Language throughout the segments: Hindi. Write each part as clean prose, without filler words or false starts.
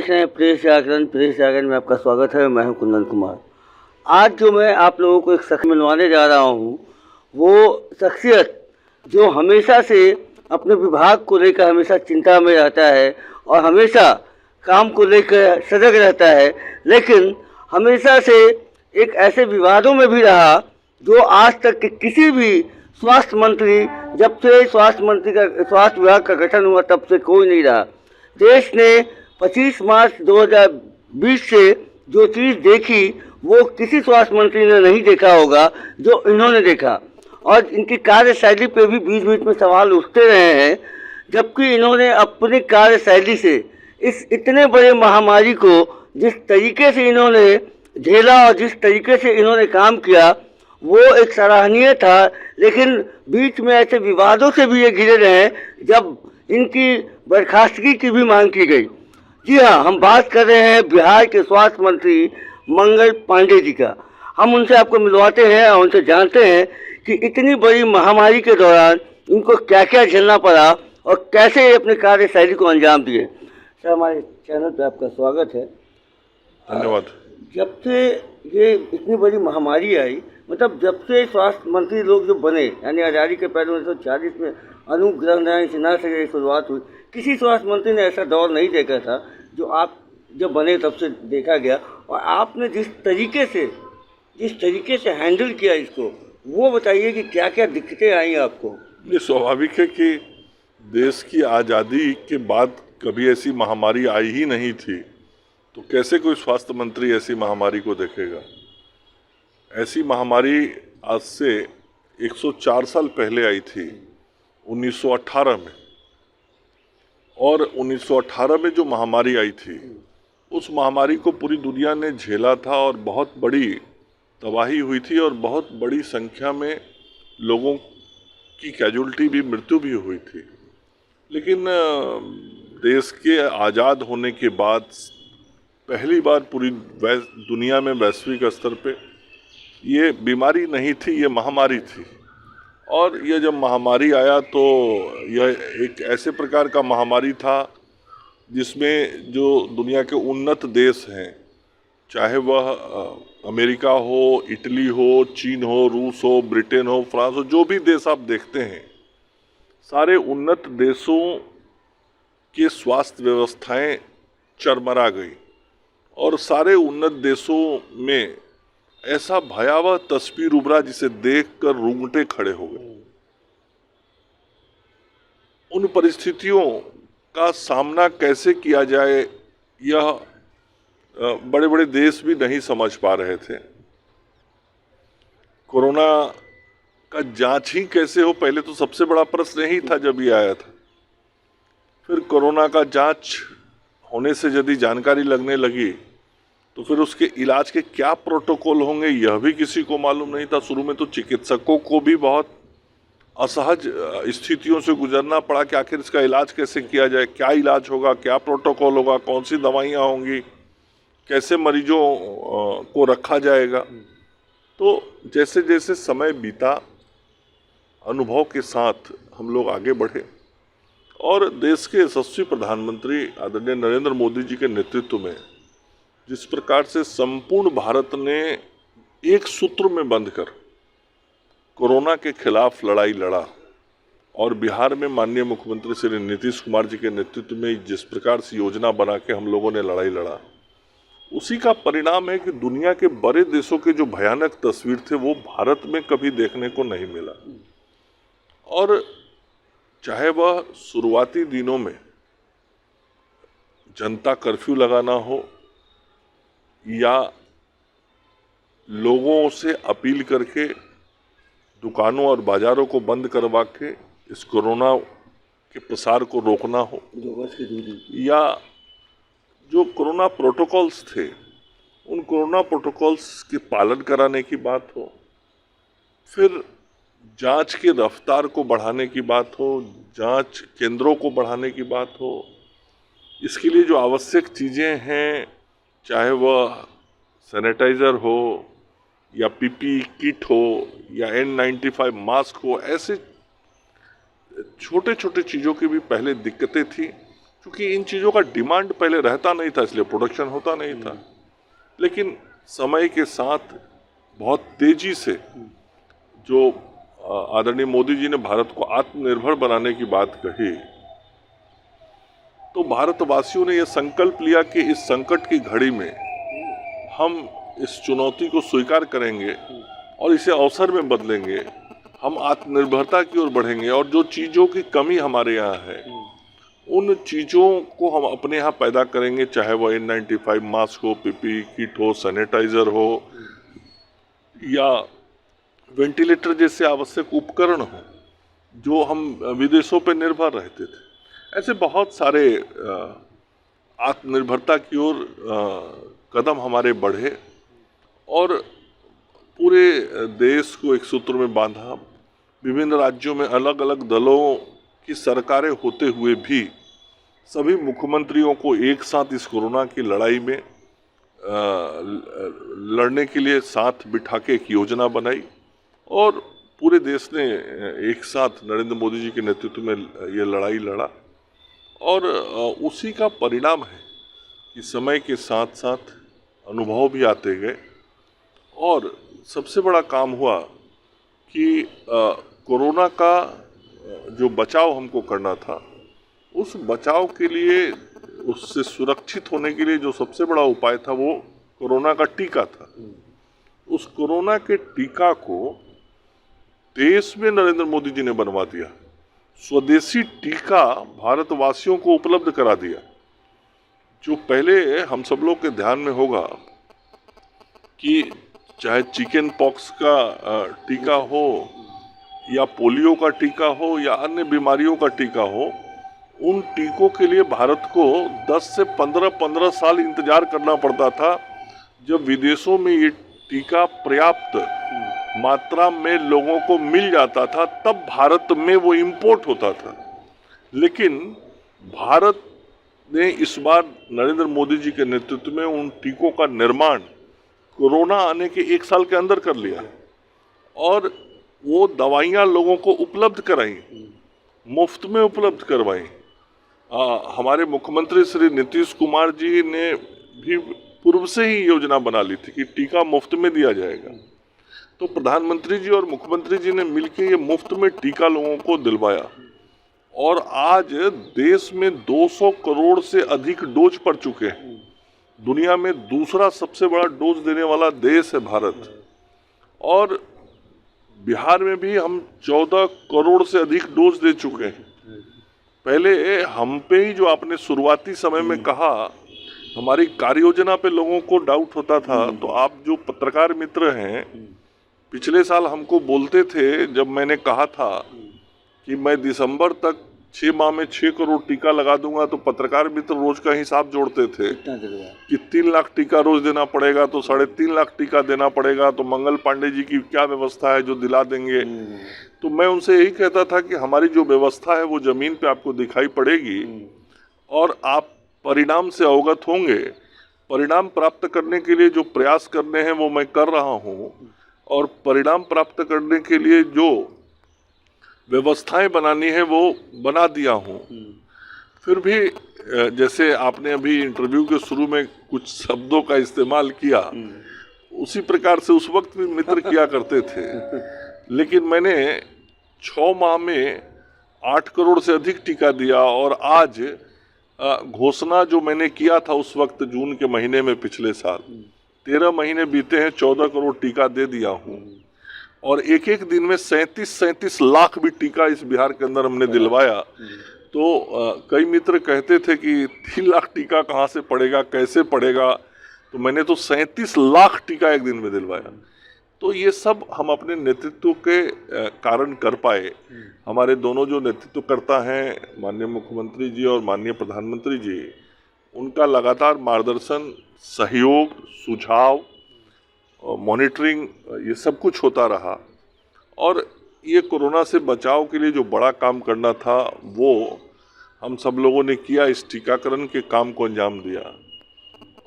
देख रहे हैं प्रेस जागरण में आपका स्वागत है। मैं हूं कुंदन कुमार। आज जो मैं आप लोगों को एक शख्स मिलवाने जा रहा हूं, वो शख्सियत जो हमेशा से अपने विभाग को लेकर हमेशा चिंता में रहता है और हमेशा काम को लेकर सजग रहता है, लेकिन हमेशा से एक ऐसे विवादों में भी रहा जो आज तक के किसी भी स्वास्थ्य मंत्री, जब से स्वास्थ्य विभाग का गठन हुआ तब से कोई नहीं रहा। देश ने 25 मार्च 2020 से जो चीज़ देखी वो किसी स्वास्थ्य मंत्री ने नहीं देखा होगा जो इन्होंने देखा, और इनकी कार्यशैली पे भी बीच बीच में सवाल उठते रहे हैं, जबकि इन्होंने अपनी कार्यशैली से इस इतने बड़े महामारी को जिस तरीके से इन्होंने झेला और जिस तरीके से इन्होंने काम किया वो एक सराहनीय था। लेकिन बीच में ऐसे विवादों से भी ये घिरे रहे जब इनकी बर्खास्तगी की भी मांग की गई। जी हाँ, हम बात कर रहे हैं बिहार के स्वास्थ्य मंत्री मंगल पांडे जी का। हम उनसे आपको मिलवाते हैं और उनसे जानते हैं कि इतनी बड़ी महामारी के दौरान इनको क्या क्या झेलना पड़ा और कैसे अपने कार्यशैली को अंजाम दिए। सर, हमारे चैनल पे आपका स्वागत है। धन्यवाद। जब से ये इतनी बड़ी महामारी आई, मतलब जब से स्वास्थ्य मंत्री लोग जो बने, यानी आज़ादी के पहले 1940 में अनुग्रह नारायण सिन्हा से शुरुआत हुई, किसी स्वास्थ्य मंत्री ने ऐसा दौर नहीं देखा था जो आप जब बने तब से देखा गया। और आपने जिस तरीके से हैंडल किया इसको, वो बताइए कि क्या क्या दिक्कतें आई आपको। ये स्वाभाविक है कि देश की आज़ादी के बाद कभी ऐसी महामारी आई ही नहीं थी, तो कैसे कोई स्वास्थ्य मंत्री ऐसी महामारी को देखेगा। ऐसी महामारी आज से 104 साल पहले आई थी 1918 में, और 1918 में जो महामारी आई थी उस महामारी को पूरी दुनिया ने झेला था और बहुत बड़ी तबाही हुई थी और बहुत बड़ी संख्या में लोगों की कैजुअल्टी भी, मृत्यु भी हुई थी। लेकिन देश के आज़ाद होने के बाद पहली बार पूरी दुनिया में वैश्विक स्तर पे ये बीमारी नहीं थी, ये महामारी थी। और यह जब महामारी आया तो यह एक ऐसे प्रकार का महामारी था जिसमें जो दुनिया के उन्नत देश हैं, चाहे वह अमेरिका हो, इटली हो, चीन हो, रूस हो, ब्रिटेन हो, फ्रांस हो, जो भी देश आप देखते हैं, सारे उन्नत देशों की स्वास्थ्य व्यवस्थाएं चरमरा गई और सारे उन्नत देशों में ऐसा भयावह तस्वीर उभरा जिसे देखकर रूंगटे खड़े हो गए। उन परिस्थितियों का सामना कैसे किया जाए यह बड़े बड़े देश भी नहीं समझ पा रहे थे। कोरोना का जांच ही कैसे हो, पहले तो सबसे बड़ा प्रश्न यही था जब ये आया था। फिर कोरोना का जांच होने से यदि जानकारी लगने लगी तो फिर उसके इलाज के क्या प्रोटोकॉल होंगे यह भी किसी को मालूम नहीं था। शुरू में तो चिकित्सकों को भी बहुत असहज स्थितियों से गुजरना पड़ा कि आखिर इसका इलाज कैसे किया जाए, क्या इलाज होगा, क्या प्रोटोकॉल होगा, कौन सी दवाइयाँ होंगी, कैसे मरीजों को रखा जाएगा। तो जैसे जैसे समय बीता, अनुभव के साथ हम लोग आगे बढ़े और देश के यशस्वी प्रधानमंत्री आदरणीय नरेंद्र मोदी जी के नेतृत्व में जिस प्रकार से संपूर्ण भारत ने एक सूत्र में बंधकर कोरोना के खिलाफ लड़ाई लड़ा और बिहार में माननीय मुख्यमंत्री श्री नीतीश कुमार जी के नेतृत्व में जिस प्रकार से योजना बना के हम लोगों ने लड़ाई लड़ा, उसी का परिणाम है कि दुनिया के बड़े देशों के जो भयानक तस्वीर थे वो भारत में कभी देखने को नहीं मिला। और चाहे वह शुरुआती दिनों में जनता कर्फ्यू लगाना हो या लोगों से अपील करके दुकानों और बाजारों को बंद करवा के इस कोरोना के प्रसार को रोकना हो, या जो कोरोना प्रोटोकॉल्स थे उन कोरोना प्रोटोकॉल्स के पालन कराने की बात हो, फिर जांच की रफ्तार को बढ़ाने की बात हो, जांच केंद्रों को बढ़ाने की बात हो, इसके लिए जो आवश्यक चीज़ें हैं, चाहे वह सैनिटाइज़र हो या पीपी किट हो या N95 मास्क हो, ऐसे छोटे छोटे चीज़ों की भी पहले दिक्कतें थी। क्योंकि इन चीज़ों का डिमांड पहले रहता नहीं था, इसलिए प्रोडक्शन होता नहीं था। लेकिन समय के साथ बहुत तेजी से जो आदरणीय मोदी जी ने भारत को आत्मनिर्भर बनाने की बात कही, तो भारतवासियों ने यह संकल्प लिया कि इस संकट की घड़ी में हम इस चुनौती को स्वीकार करेंगे और इसे अवसर में बदलेंगे। हम आत्मनिर्भरता की ओर बढ़ेंगे और जो चीज़ों की कमी हमारे यहाँ है उन चीज़ों को हम अपने यहाँ पैदा करेंगे, चाहे वो N95 मास्क हो, PPE किट हो, सैनिटाइजर हो या वेंटिलेटर जैसे आवश्यक उपकरण हो जो हम विदेशों पर निर्भर रहते थे। ऐसे बहुत सारे आत्मनिर्भरता की ओर कदम हमारे बढ़े और पूरे देश को एक सूत्र में बांधा। विभिन्न राज्यों में अलग अलग दलों की सरकारें होते हुए भी सभी मुख्यमंत्रियों को एक साथ इस कोरोना की लड़ाई में लड़ने के लिए साथ बिठा के एक योजना बनाई और पूरे देश ने एक साथ नरेंद्र मोदी जी के नेतृत्व में ये लड़ाई लड़ा और उसी का परिणाम है कि समय के साथ साथ अनुभव भी आते गए और सबसे बड़ा काम हुआ कि कोरोना का जो बचाव हमको करना था, उस बचाव के लिए, उससे सुरक्षित होने के लिए जो सबसे बड़ा उपाय था वो कोरोना का टीका था। उस कोरोना के टीका को देश में नरेंद्र मोदी जी ने बनवा दिया, स्वदेशी टीका भारतवासियों को उपलब्ध करा दिया। जो पहले हम सब लोग के ध्यान में होगा कि चाहे चिकन पॉक्स का टीका हो या पोलियो का टीका हो या अन्य बीमारियों का टीका हो, उन टीकों के लिए भारत को 10 से 15 साल इंतजार करना पड़ता था। जब विदेशों में ये टीका पर्याप्त मात्रा में लोगों को मिल जाता था तब भारत में वो इंपोर्ट होता था। लेकिन भारत ने इस बार नरेंद्र मोदी जी के नेतृत्व में उन टीकों का निर्माण कोरोना आने के 1 साल के अंदर कर लिया और वो दवाइयाँ लोगों को उपलब्ध कराई, मुफ्त में उपलब्ध करवाई। हमारे मुख्यमंत्री श्री नीतीश कुमार जी ने भी पूर्व से ही योजना बना ली थी कि टीका मुफ्त में दिया जाएगा। तो प्रधानमंत्री जी और मुख्यमंत्री जी ने मिलकर ये मुफ्त में टीका लोगों को दिलवाया और आज देश में 200 करोड़ से अधिक डोज पड़ चुके हैं। दुनिया में दूसरा सबसे बड़ा डोज देने वाला देश है भारत और बिहार में भी हम 14 करोड़ से अधिक डोज दे चुके हैं। पहले हम पे ही, जो आपने शुरुआती समय में कहा, हमारी कार्य योजना पे लोगों को डाउट होता था, तो आप जो पत्रकार मित्र हैं पिछले साल हमको बोलते थे, जब मैंने कहा था कि मैं दिसंबर तक 6 माह में 6 करोड़ टीका लगा दूंगा, तो पत्रकार मित्र रोज का हिसाब जोड़ते थे कि 3 लाख टीका रोज देना पड़ेगा, तो 3.5 लाख टीका देना पड़ेगा, तो मंगल पांडे जी की क्या व्यवस्था है जो दिला देंगे। तो मैं उनसे यही कहता था कि हमारी जो व्यवस्था है वो जमीन पे आपको दिखाई पड़ेगी और आप परिणाम से अवगत होंगे। परिणाम प्राप्त करने के लिए जो प्रयास करने हैं वो मैं कर रहा हूँ और परिणाम प्राप्त करने के लिए जो व्यवस्थाएं बनानी है वो बना दिया हूँ। फिर भी जैसे आपने अभी इंटरव्यू के शुरू में कुछ शब्दों का इस्तेमाल किया, उसी प्रकार से उस वक्त भी मित्र किया करते थे। लेकिन मैंने 6 माह में 8 करोड़ से अधिक टीका दिया और आज घोषणा जो मैंने किया था उस वक्त जून के महीने में पिछले साल, 13 महीने बीते हैं, 14 करोड़ टीका दे दिया हूँ और एक एक दिन में 37 लाख भी टीका इस बिहार के अंदर हमने दिलवाया। तो कई मित्र कहते थे कि 3 लाख टीका कहाँ से पड़ेगा, कैसे पड़ेगा, तो मैंने तो 37 लाख टीका एक दिन में दिलवाया। तो ये सब हम अपने नेतृत्व के कारण कर पाए। हमारे दोनों जो नेतृत्वकर्ता हैं, माननीय मुख्यमंत्री जी और माननीय प्रधानमंत्री जी, उनका लगातार मार्गदर्शन, सहयोग, सुझाव, मॉनिटरिंग, ये सब कुछ होता रहा और ये कोरोना से बचाव के लिए जो बड़ा काम करना था वो हम सब लोगों ने किया, इस टीकाकरण के काम को अंजाम दिया।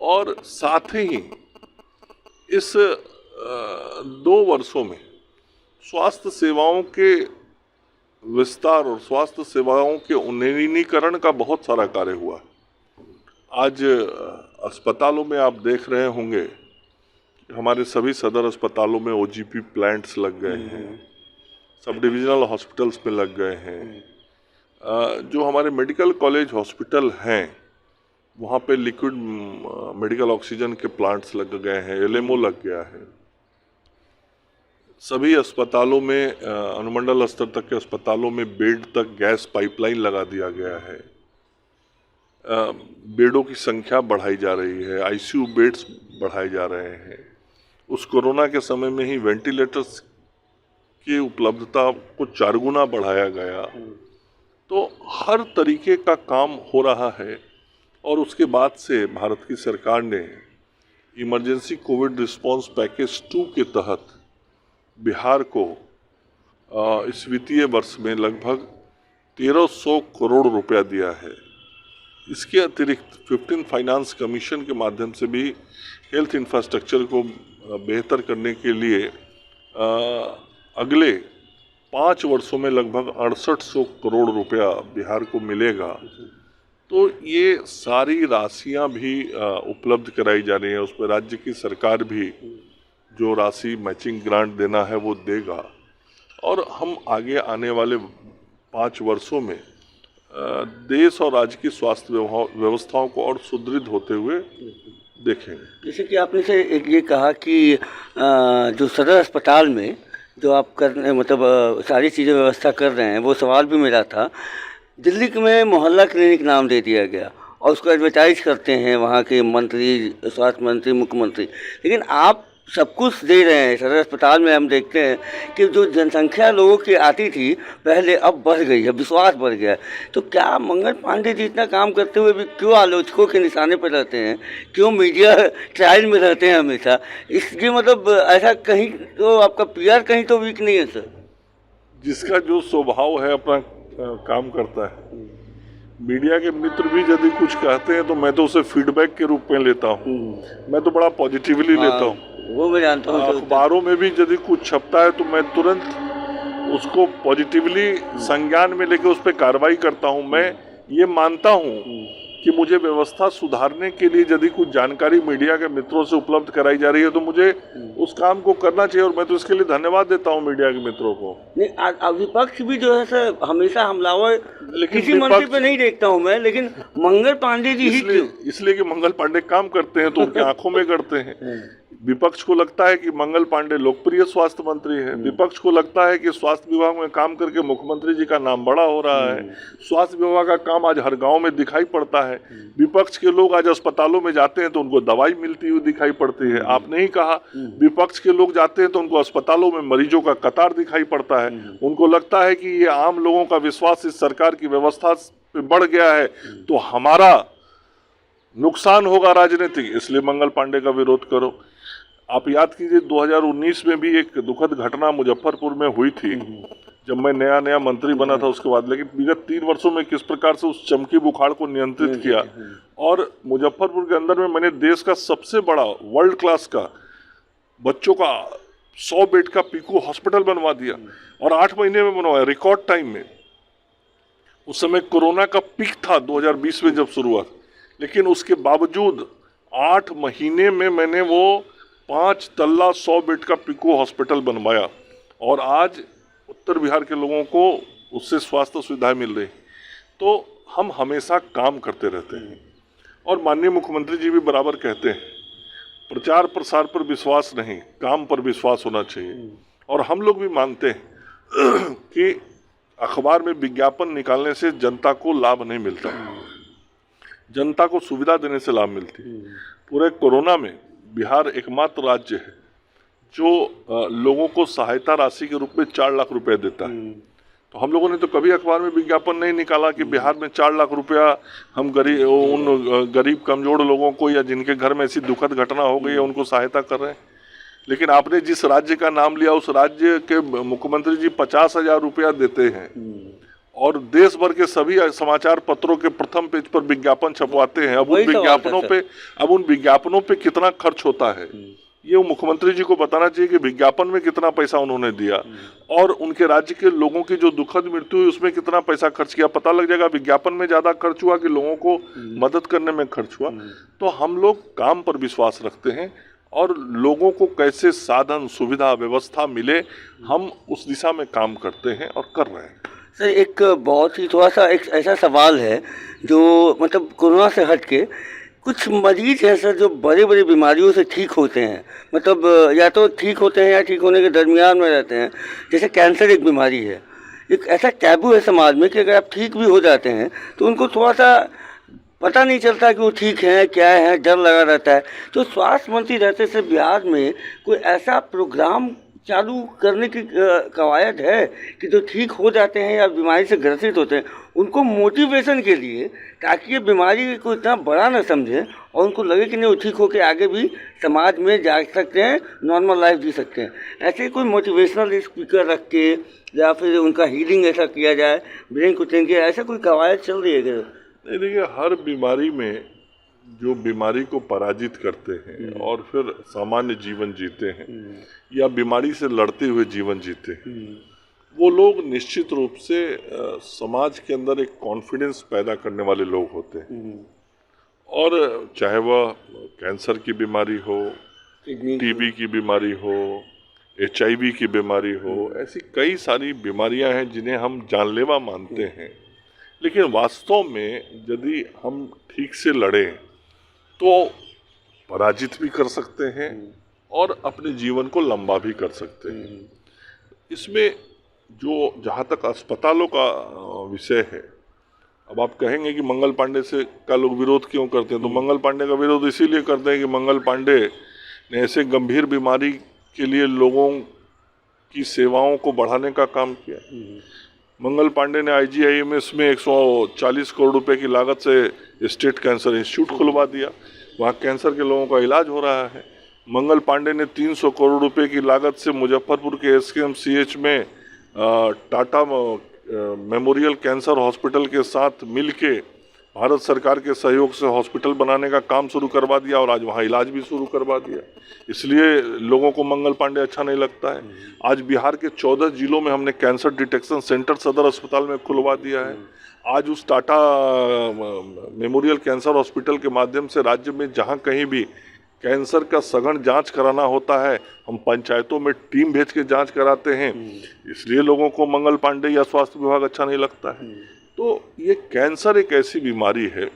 और साथ ही इस 2 वर्षों में स्वास्थ्य सेवाओं के विस्तार और स्वास्थ्य सेवाओं के उन्नयनीकरण का बहुत सारा कार्य हुआ है। आज अस्पतालों में आप देख रहे होंगे हमारे सभी सदर अस्पतालों में ओजीपी प्लांट्स लग गए हैं, सब डिविजनल हॉस्पिटल्स में लग गए हैं। जो हमारे मेडिकल कॉलेज हॉस्पिटल हैं वहाँ पे लिक्विड मेडिकल ऑक्सीजन के प्लांट्स लग गए हैं, एलएमओ लग गया है। सभी अस्पतालों में अनुमंडल स्तर तक के अस्पतालों में बेड तक गैस पाइपलाइन लगा दिया गया है। बेडों की संख्या बढ़ाई जा रही है, आईसीयू बेड्स बढ़ाए जा रहे हैं। उस कोरोना के समय में ही वेंटिलेटर्स की उपलब्धता को 4 गुना बढ़ाया गया। तो हर तरीके का काम हो रहा है और उसके बाद से भारत की सरकार ने इमरजेंसी कोविड रिस्पांस पैकेज 2 के तहत बिहार को इस वित्तीय वर्ष में लगभग 1300 करोड़ रुपया दिया है। इसके अतिरिक्त 15 फाइनेंस कमीशन के माध्यम से भी हेल्थ इंफ्रास्ट्रक्चर को बेहतर करने के लिए अगले 5 वर्षों में लगभग 6800 करोड़ रुपया बिहार को मिलेगा। तो ये सारी राशियां भी उपलब्ध कराई जा रही हैं। उस पर राज्य की सरकार भी जो राशि मैचिंग ग्रांट देना है वो देगा और हम आगे आने वाले 5 वर्षों में देश और राज्य की स्वास्थ्य व्यवस्थाओं को और सुदृढ़ होते हुए देखेंगे। जैसे कि आपने से एक ये कहा कि जो सदर अस्पताल में जो आप कर मतलब सारी चीज़ें व्यवस्था कर रहे हैं, वो सवाल भी मेरा था। दिल्ली में मोहल्ला क्लिनिक नाम दे दिया गया और उसको एडवर्टाइज करते हैं वहाँ के मंत्री, स्वास्थ्य मंत्री, मुख्यमंत्री, लेकिन आप सब कुछ दे रहे हैं। सदर अस्पताल में हम देखते हैं कि जो जनसंख्या लोगों की आती थी पहले, अब बढ़ गई है, विश्वास बढ़ गया है। तो क्या मंगल पांडे जी इतना काम करते हुए भी क्यों आलोचकों के निशाने पर रहते हैं, क्यों मीडिया ट्रायल में रहते हैं हमेशा? इसलिए मतलब ऐसा कहीं तो आपका पीआर कहीं तो वीक नहीं है सर? जिसका जो स्वभाव है अपना काम करता है। मीडिया के मित्र भी यदि कुछ कहते हैं तो मैं तो उसे फीडबैक के रूप में लेता हूँ। मैं तो बड़ा पॉजिटिवली लेता हूँ। वो मैं जानता हूँ। अखबारों में भी यदि कुछ छपता है तो मैं तुरंत उसको पॉजिटिवली संज्ञान में लेकर उस पर कार्रवाई करता हूँ। मैं ये मानता हूँ कि मुझे व्यवस्था सुधारने के लिए यदि कुछ जानकारी मीडिया के मित्रों से उपलब्ध कराई जा रही है तो मुझे उस काम को करना चाहिए और मैं तो इसके लिए धन्यवाद देता हूँ मीडिया के मित्रों को। नहीं, विपक्ष भी जो है सर हमेशा हमलावर किसी मंत्री पे नहीं देखता हूँ मैं, लेकिन मंगल पांडे जी ही क्यों? इसलिए कि मंगल पांडे काम करते हैं तो उनकी आंखों में गड़ते हैं। विपक्ष को लगता है कि मंगल पांडे लोकप्रिय स्वास्थ्य मंत्री हैं। विपक्ष को लगता है कि स्वास्थ्य विभाग में काम करके मुख्यमंत्री जी का नाम बड़ा हो रहा है। स्वास्थ्य विभाग का काम आज हर गांव में दिखाई पड़ता है। विपक्ष के लोग आज अस्पतालों में जाते हैं तो उनको दवाई मिलती हुई दिखाई पड़ती है। आपने ही कहा, विपक्ष के लोग जाते हैं तो उनको अस्पतालों में मरीजों का कतार दिखाई पड़ता है। उनको लगता है कि ये आम लोगों का विश्वास इस सरकार की व्यवस्था पे बढ़ गया है तो हमारा नुकसान होगा राजनीतिक, इसलिए मंगल पांडे का विरोध करो। आप याद कीजिए 2019 में भी एक दुखद घटना मुजफ्फरपुर में हुई थी जब मैं नया मंत्री बना था उसके बाद। लेकिन विगत 3 वर्षों में किस प्रकार से उस चमकी बुखार को नियंत्रित किया और मुजफ्फरपुर के अंदर में मैंने देश का सबसे बड़ा वर्ल्ड क्लास का बच्चों का 100 बेड का पीकू हॉस्पिटल बनवा दिया और 8 महीने में बनवाया, रिकॉर्ड टाइम में। उस समय कोरोना का पीक था 2020 में जब शुरुआत, लेकिन उसके बावजूद 8 महीने में मैंने वो 5 तल्ला 100 बेड का पीकू हॉस्पिटल बनवाया और आज उत्तर बिहार के लोगों को उससे स्वास्थ्य सुविधाएं मिल रही। तो हम हमेशा काम करते रहते हैं और माननीय मुख्यमंत्री जी भी बराबर कहते हैं, प्रचार प्रसार पर विश्वास नहीं, काम पर विश्वास होना चाहिए। और हम लोग भी मानते हैं कि अखबार में विज्ञापन निकालने से जनता को लाभ नहीं मिलता, जनता को सुविधा देने से लाभ मिलती। पूरे कोरोना में बिहार एकमात्र राज्य है जो लोगों को सहायता राशि के रूप में 4 लाख रुपए देता है। तो हम लोगों ने तो कभी अखबार में विज्ञापन नहीं निकाला कि बिहार में 4 लाख रुपया हम उन गरीब कमजोर लोगों को या जिनके घर में ऐसी दुखद घटना हो गई है उनको सहायता कर रहे हैं। लेकिन आपने जिस राज्य का नाम लिया उस राज्य के मुख्यमंत्री जी 50,000 रुपया देते हैं और देश भर के सभी समाचार पत्रों के प्रथम पेज पर विज्ञापन छपवाते हैं। अब उन विज्ञापनों पे कितना खर्च होता है ये मुख्यमंत्री जी को बताना चाहिए कि विज्ञापन में कितना पैसा उन्होंने दिया और उनके राज्य के लोगों की जो दुखद मृत्यु हुई उसमें कितना पैसा खर्च किया। पता लग जाएगा विज्ञापन में ज़्यादा खर्च हुआ कि लोगों को मदद करने में खर्च हुआ। तो हम लोग काम पर विश्वास रखते हैं और लोगों को कैसे साधन सुविधा व्यवस्था मिले, हम उस दिशा में काम करते हैं और कर रहे हैं। सर, एक बहुत ही थोड़ा सा एक ऐसा सवाल है जो मतलब कोरोना से हट के कुछ मरीज हैं सर जो बड़ी बड़ी बीमारियों से ठीक होते हैं, मतलब या तो ठीक होते हैं या ठीक होने के दरमियान में रहते हैं। जैसे कैंसर एक बीमारी है, एक ऐसा टैबू है समाज में कि अगर आप ठीक भी हो जाते हैं तो उनको थोड़ा सा पता नहीं चलता कि वो ठीक हैं क्या है, डर लगा रहता है। तो स्वास्थ्य मंत्री रहते से बिहार में कोई ऐसा प्रोग्राम चालू करने की कवायद है कि जो ठीक हो जाते हैं या बीमारी से ग्रसित होते हैं उनको मोटिवेशन के लिए, ताकि ये बीमारी को इतना बड़ा ना समझें और उनको लगे कि नहीं वो ठीक होकर आगे भी समाज में जा सकते हैं, नॉर्मल लाइफ जी सकते हैं। ऐसे कोई मोटिवेशनल स्पीकर रख के या फिर उनका हीलिंग ऐसा किया जाए, ब्रेन को ट्रेन किया, ऐसा कोई कवायद चल रही है क्या? नहीं, देखिए, हर बीमारी में जो बीमारी को पराजित करते हैं और फिर सामान्य जीवन जीते हैं या बीमारी से लड़ते हुए जीवन जीते हैं, वो लोग निश्चित रूप से समाज के अंदर एक कॉन्फिडेंस पैदा करने वाले लोग होते हैं। और चाहे वह कैंसर की बीमारी हो, टीबी की बीमारी हो, HIV की बीमारी हो, ऐसी कई सारी बीमारियां हैं जिन्हें हम जानलेवा मानते हैं, लेकिन वास्तव में यदि हम ठीक से लड़ें तो पराजित भी कर सकते हैं और अपने जीवन को लंबा भी कर सकते हैं। इसमें जो जहाँ तक अस्पतालों का विषय है, अब आप कहेंगे कि मंगल पांडे से का लोग विरोध क्यों करते हैं, तो मंगल पांडे का विरोध इसीलिए करते हैं कि मंगल पांडे ने ऐसे गंभीर बीमारी के लिए लोगों की सेवाओं को बढ़ाने का काम किया। मंगल पांडे ने IGIMS में 140 करोड़ रुपए की लागत से स्टेट कैंसर इंस्टीट्यूट खुलवा दिया, वहाँ कैंसर के लोगों का इलाज हो रहा है। मंगल पांडे ने 300 करोड़ रुपए की लागत से मुजफ्फरपुर के SKMCH में टाटा मेमोरियल कैंसर हॉस्पिटल के साथ मिलके भारत सरकार के सहयोग से हॉस्पिटल बनाने का काम शुरू करवा दिया और आज वहाँ इलाज भी शुरू करवा दिया। इसलिए लोगों को मंगल पांडे अच्छा नहीं लगता है। आज बिहार के 14 जिलों में हमने कैंसर डिटेक्शन सेंटर सदर अस्पताल में खुलवा दिया है। आज उस टाटा मेमोरियल कैंसर हॉस्पिटल के माध्यम से राज्य में जहाँ कहीं भी कैंसर का सघन जांच कराना होता है, हम पंचायतों में टीम भेज के जांच कराते हैं। इसलिए लोगों को मंगल पांडे या स्वास्थ्य विभाग अच्छा नहीं लगता है। तो ये कैंसर एक ऐसी बीमारी है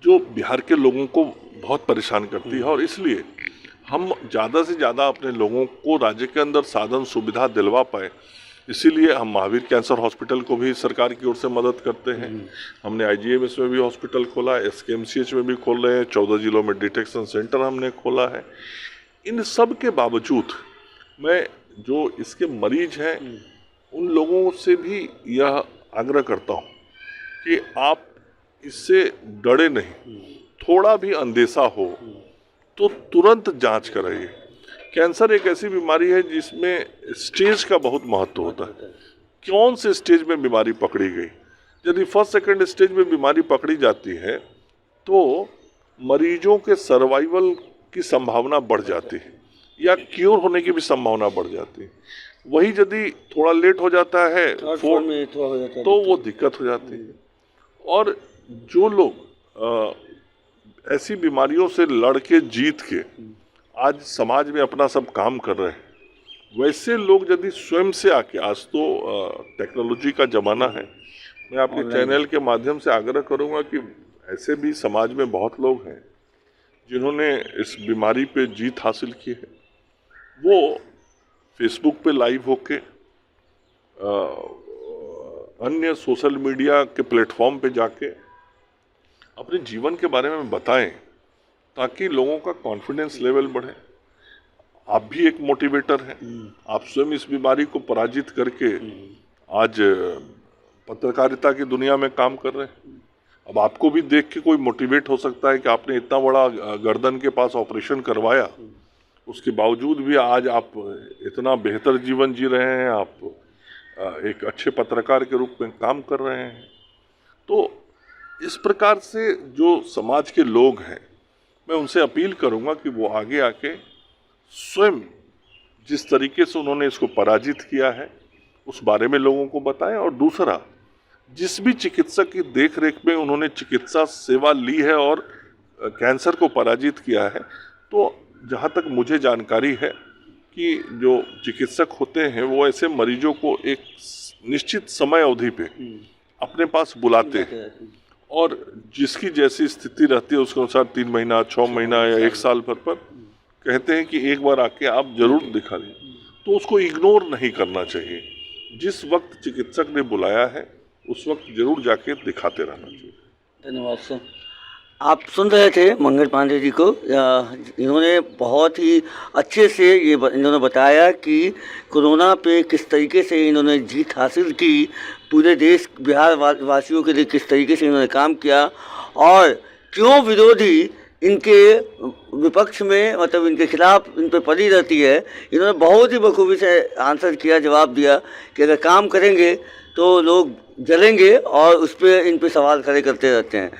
जो बिहार के लोगों को बहुत परेशान करती है और इसलिए हम ज़्यादा से ज़्यादा अपने लोगों को राज्य के अंदर साधन सुविधा दिलवा पाए, इसीलिए हम महावीर कैंसर हॉस्पिटल को भी सरकार की ओर से मदद करते हैं। हमने IGIMS में भी हॉस्पिटल खोला है, SKMCH में भी खोल रहे हैं, 14 जिलों में डिटेक्शन सेंटर हमने खोला है। इन सब के बावजूद मैं जो इसके मरीज हैं उन लोगों से भी यह आग्रह करता हूँ कि आप इससे डरे नहीं, थोड़ा भी अंदेशा हो तो तुरंत जांच कराइए। कैंसर एक ऐसी बीमारी है जिसमें स्टेज का बहुत महत्व होता है। कौन से स्टेज में बीमारी पकड़ी गई, यदि फर्स्ट सेकंड स्टेज में बीमारी पकड़ी जाती है तो मरीजों के सर्वाइवल की संभावना बढ़ जाती है या क्योर होने की भी संभावना बढ़ जाती है। वही यदि थोड़ा लेट हो जाता है तो वो दिक्कत हो जाती है। और जो लोग ऐसी बीमारियों से लड़ के जीत के आज समाज में अपना सब काम कर रहे हैं, वैसे लोग यदि स्वयं से आके, आज तो टेक्नोलॉजी का ज़माना है, मैं आपके चैनल के माध्यम से आग्रह करूंगा कि ऐसे भी समाज में बहुत लोग हैं जिन्होंने इस बीमारी पे जीत हासिल की है। वो फेसबुक पे लाइव होके, अन्य सोशल मीडिया के प्लेटफॉर्म पे जाके अपने जीवन के बारे में बताएं ताकि लोगों का कॉन्फिडेंस लेवल बढ़े। आप भी एक मोटिवेटर हैं, आप स्वयं इस बीमारी को पराजित करके आज पत्रकारिता की दुनिया में काम कर रहे हैं। अब आपको भी देख के कोई मोटिवेट हो सकता है कि आपने इतना बड़ा गर्दन के पास ऑपरेशन करवाया, उसके बावजूद भी आज आप इतना बेहतर जीवन जी रहे हैं, आप एक अच्छे पत्रकार के रूप में काम कर रहे हैं। तो इस प्रकार से जो समाज के लोग हैं, मैं उनसे अपील करूंगा कि वो आगे आके स्वयं जिस तरीके से उन्होंने इसको पराजित किया है उस बारे में लोगों को बताएं। और दूसरा, जिस भी चिकित्सक की देखरेख में उन्होंने चिकित्सा सेवा ली है और कैंसर को पराजित किया है, तो जहाँ तक मुझे जानकारी है कि जो चिकित्सक होते हैं वो ऐसे मरीजों को एक निश्चित समय अवधि पे अपने पास बुलाते हैं और जिसकी जैसी स्थिति रहती है उसके अनुसार 3 महीना, 6 महीना या 1 साल पर कहते हैं कि एक बार आके आप जरूर दिखा लें। तो उसको इग्नोर नहीं करना चाहिए। जिस वक्त चिकित्सक ने बुलाया है उस वक्त जरूर जाके दिखाते रहना चाहिए। धन्यवाद सर। आप सुन रहे थे मंगल पांडे जी को। इन्होंने बहुत ही अच्छे से इन्होंने बताया कि कोरोना पे किस तरीके से इन्होंने जीत हासिल की, पूरे देश बिहार वासियों के लिए किस तरीके से इन्होंने काम किया और क्यों विरोधी इनके विपक्ष में, मतलब इनके खिलाफ इन पर पड़ी रहती है। इन्होंने बहुत ही बखूबी से आंसर किया, जवाब दिया कि अगर काम करेंगे तो लोग जलेंगे और उस पर इन पे सवाल खड़े करते रहते हैं।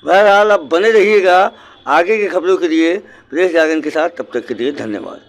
बहरहाल अब बने रहिएगा आगे की खबरों के लिए प्रेस जागरण के साथ। तब तक के लिए धन्यवाद।